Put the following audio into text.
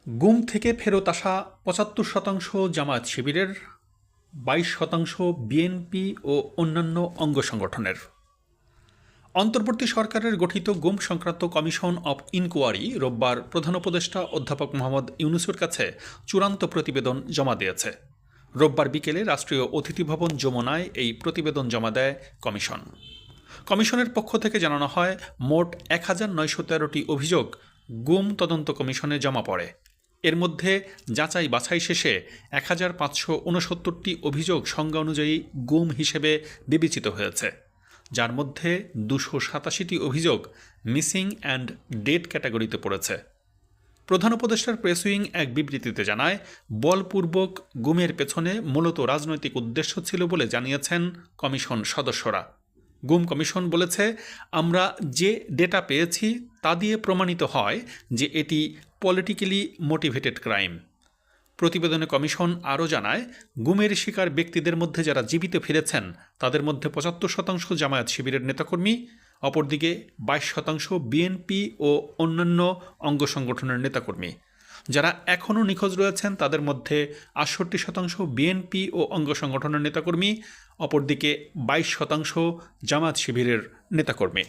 গুম থেকে ফেরত আসা ৭৫% জামায়াত শিবিরের, ২২% বিএনপি ও অন্যান্য অঙ্গ সংগঠনের। অন্তর্বর্তী সরকারের গঠিত গুম সংক্রান্ত কমিশন অব ইনকোয়ারি রোববার প্রধান উপদেষ্টা অধ্যাপক মোহাম্মদ ইউনূসের কাছে চূড়ান্ত প্রতিবেদন জমা দিয়েছে। রোববার বিকেলে রাষ্ট্রীয় অতিথি ভবন যমুনায় এই প্রতিবেদন জমা দেয় কমিশন। কমিশনের পক্ষ থেকে জানানো হয়, মোট ১,৯১৩টি অভিযোগ গুম তদন্ত কমিশনে জমা পড়ে। এর মধ্যে যাচাই বাছাই শেষে ১,৫৬৯টি অভিযোগ সংজ্ঞা অনুযায়ী গুম হিসেবে বিবেচিত হয়েছে, যার মধ্যে ২৮৭টি অভিযোগ মিসিং অ্যান্ড ডেড ক্যাটাগরিতে পড়েছে। প্রধান উপদেষ্টার প্রেস উইং এক বিবৃতিতে জানায়, বলপূর্বক গুমের পেছনে মূলত রাজনৈতিক উদ্দেশ্য ছিল বলে জানিয়েছেন কমিশন সদস্যরা। গুম কমিশন বলেছে, আমরা যে ডেটা পেয়েছি তা দিয়ে প্রমাণিত হয় যে এটি পলিটিক্যালি মোটিভেটেড ক্রাইম। প্রতিবেদনে কমিশন আরও জানায়, গুমের শিকার ব্যক্তিদের মধ্যে যারা জীবিত ফিরেছেন তাদের মধ্যে ৭৫% জামায়াত শিবিরের নেতাকর্মী, অপরদিকে ২২% বিএনপি ও অন্যান্য অঙ্গ সংগঠনের নেতাকর্মী। যারা এখনও নিখোঁজ রয়েছেন তাদের মধ্যে ৬৮% বিএনপি ও অঙ্গ সংগঠনের নেতাকর্মী, অপরদিকে ২২% জামায়াত শিবিরের নেতাকর্মী।